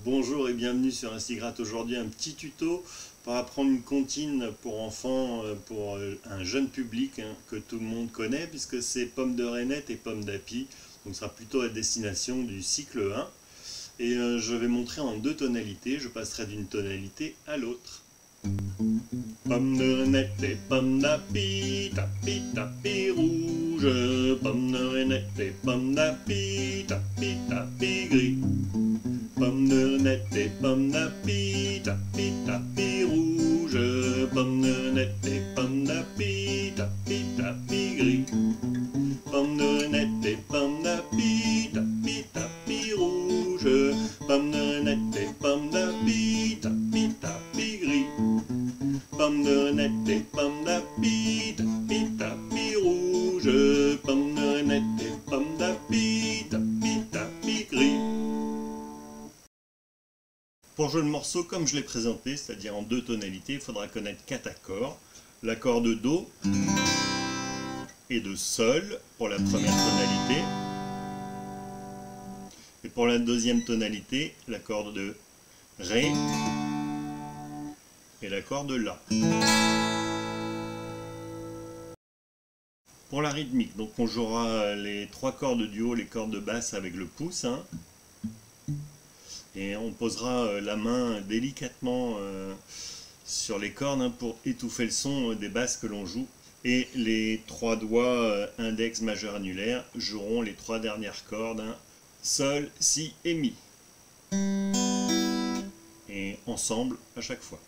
Bonjour et bienvenue sur Instigratte. Aujourd'hui un petit tuto pour apprendre une comptine pour enfants, pour un jeune public que tout le monde connaît puisque c'est pommes de reinette et pommes d'api. Donc ce sera plutôt à destination du cycle 1. Et je vais montrer en deux tonalités, je passerai d'une tonalité à l'autre. Pommes de reinette et pommes d'api, tapi tapi rouge. Pommes de reinette et pommes d'api, tapi tapi gris. Pommes de reinette et pommes d'api, tapi tapi rouge. Pommes de reinette et pommes d'api, tapi tapi gris. Pommes de reinette et pommes d'api, tapi tapi rouge. Pommes de reinette et pommes d'api, tapi tapi gris. Pommes de reinette et pommes d'api, tapi tapi rouge. Pommes de reinette et pommes d'api, tapi tapi gris. Pour jouer le morceau comme je l'ai présenté, c'est-à-dire en deux tonalités, il faudra connaître 4 accords. L'accord de Do et de Sol pour la première tonalité. Et pour la deuxième tonalité, l'accord de Ré et l'accord de La. Pour la rythmique, donc on jouera les 3 cordes du haut, les cordes de basse avec le pouce. Et on posera la main délicatement sur les cordes pour étouffer le son des basses que l'on joue. Et les 3 doigts index majeur annulaire joueront les 3 dernières cordes, Sol, Si et Mi. Et ensemble à chaque fois.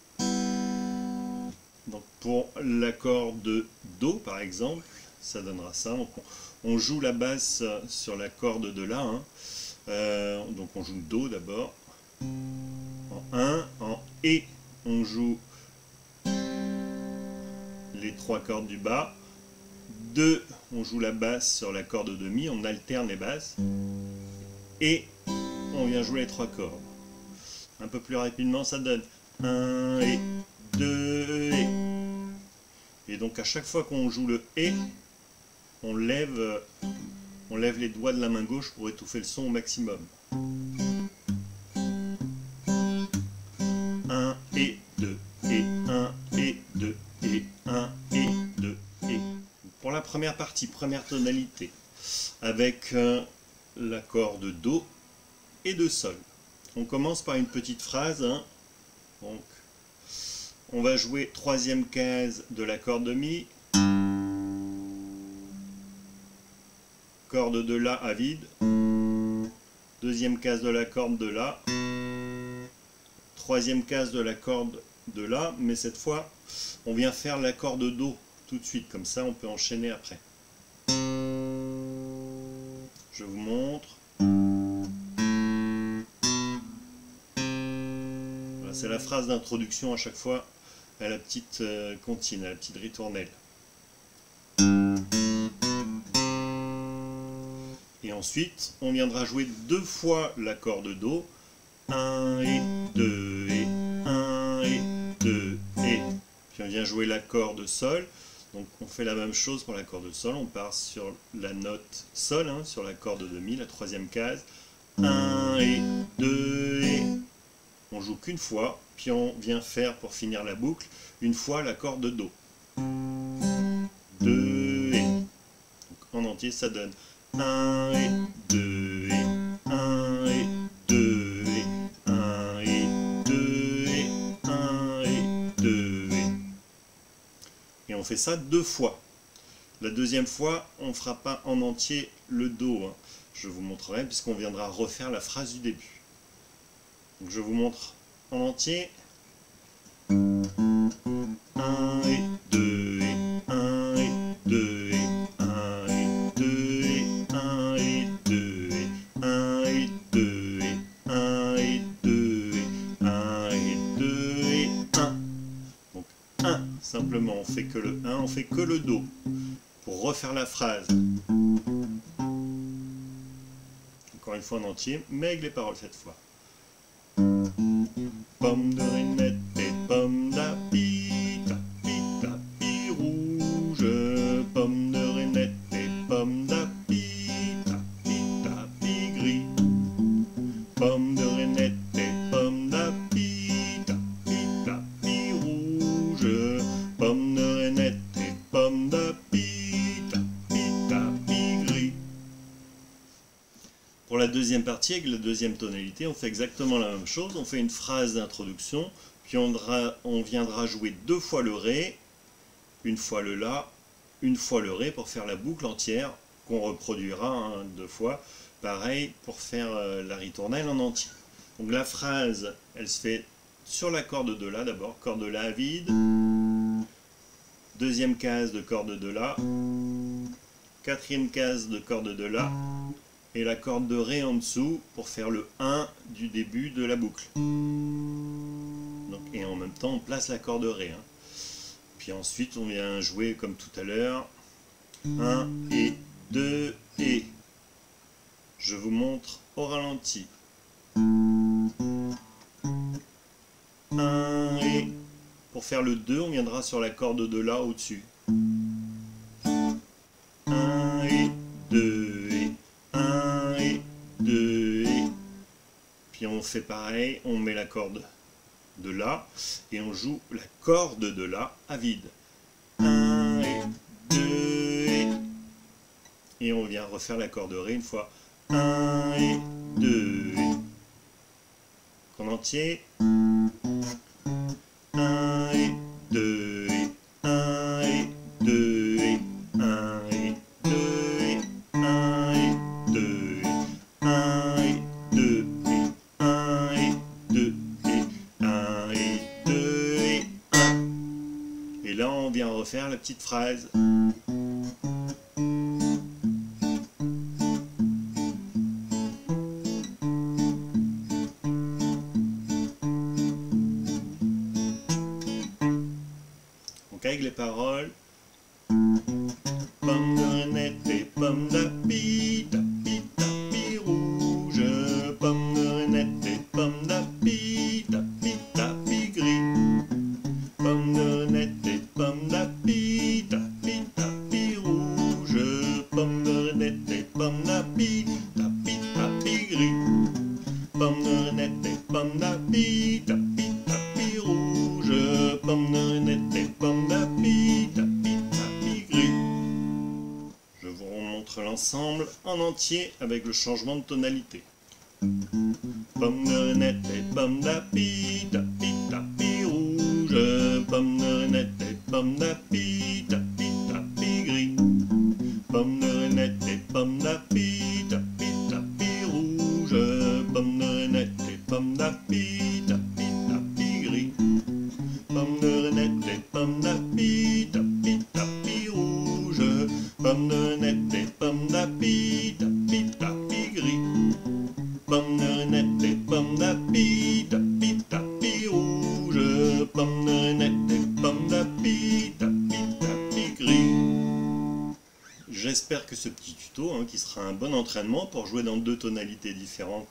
Donc pour l'accord de Do par exemple, ça donnera ça. Donc on joue la basse sur la corde de La. Donc on joue Do d'abord. En 1, en E, on joue les 3 cordes du bas. 2, on joue la basse sur la corde de Mi, on alterne les basses. Et on vient jouer les 3 cordes. Un peu plus rapidement, ça donne 1 et 2 et. Et donc à chaque fois qu'on joue le E, on lève les doigts de la main gauche pour étouffer le son au maximum. 1 et 2 et 1 et 2 et 1 et 2 et. Pour la première partie, première tonalité, avec l'accord de Do et de Sol. On commence par une petite phrase. Donc, on va jouer 3e case de l'accord de Mi, corde de La à vide, 2e case de la corde de La, 3e case de la corde de La, mais cette fois on vient faire l'accord de Do tout de suite, comme ça on peut enchaîner après. Je vous montre. Voilà, c'est la phrase d'introduction à chaque fois à la petite comptine, à la petite ritournelle. Et ensuite, on viendra jouer 2 fois l'accord de Do. 1 et 2 et 1 et 2 et. Puis on vient jouer l'accord de Sol. Donc on fait la même chose pour l'accord de Sol. On part sur la note Sol, sur la corde de Mi, la 3e case. 1 et 2 et. On joue qu'une fois. Puis on vient faire, pour finir la boucle, une fois l'accord de Do. 2 et. Donc en entier, ça donne 1 et 2 et 1 et 2 et 1 et 2 et 1 et 2 et. Et on fait ça 2 fois. La deuxième fois, on ne fera pas en entier le Do. Je vous montrerai puisqu'on viendra refaire la phrase du début. Donc je vous montre en entier. 1 et 2 et 1 et 2 et 1 et 2 et 1 et 2 et 1 et 2 et 1 et 2 et 1 et 2 et 1. Donc 1, simplement, on fait que le 1, on fait que le Do. Pour refaire la phrase. Encore une fois en entier, mais avec les paroles cette fois. Pommes de reinette et pommes d'api, tapi tapi rouge. Pommes de reinette et pommes d'api, tapi tapi gris. Pommes de reinette et deuxième partie, avec la deuxième tonalité, on fait exactement la même chose. On fait une phrase d'introduction, puis on viendra jouer 2 fois le Ré, une fois le La, une fois le Ré pour faire la boucle entière qu'on reproduira 2 fois. Pareil pour faire la ritournelle en entier. Donc la phrase, elle se fait sur la corde de La d'abord, corde de La vide, deuxième case de corde de La, quatrième case de corde de La, et la corde de Ré en dessous pour faire le 1 du début de la boucle. Donc, et en même temps, on place la corde Ré. Puis ensuite, on vient jouer comme tout à l'heure. 1 et 2 et. Je vous montre au ralenti. 1 et. Pour faire le 2, on viendra sur la corde de La au-dessus. 1 et 2 et. 1 et 2 et. Puis on fait pareil, on met la corde de La et on joue la corde de La à vide. 1 et 2 et. Et on vient refaire la corde Ré une fois. 1 et 2 et. En entier. 1 et 2 et. 1 et 2 et. 1 et 2 et. 1 et 2 et. 1 et 2 et. 1 et 2 et. 1 et 2 et 1. Et là on vient refaire la petite phrase. Donc avec les paroles. Pomme de Renette et pomme d'api, tapi tapi rouge. Pomme de Renette et pomme d'api, tapi tapi gris. Pomme de Renette et pomme d'api, tapi tapi rouge. Pomme de Renette et pomme d'api, tapi tapi gris. Pomme de Renette et pomme d'api, tapi tapi rouge. Pomme de Renette et pomme d'api, tapi tapi gris. Je vous remontre l'ensemble en entier avec le changement de tonalité. Pomme de Renette et pomme d'api, tapi tapi rouge. Pomme de Renette et pomme d'api, tapi tapi gris. Pomme de Renette et pomme d'api, tapi tapi rouge. Pomme de Renette et pomme d'api, tapi tapi gris. Pomme de Renette et pomme d'api, tapi tapi rouge. Pomme de Renette et pomme d'api, tapi tapi gris. Pomme de Renette et pomme d'api, tapi tapi rouge. Pomme de Renette et pomme d'api, tapi tapi gris. J'espère que ce petit tuto, qui sera un bon entraînement pour jouer dans 2 tonalités différentes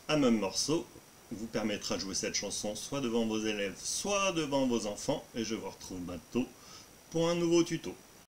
à même morceau, vous permettra de jouer cette chanson soit devant vos élèves, soit devant vos enfants. Et je vous retrouve bientôt pour un nouveau tuto.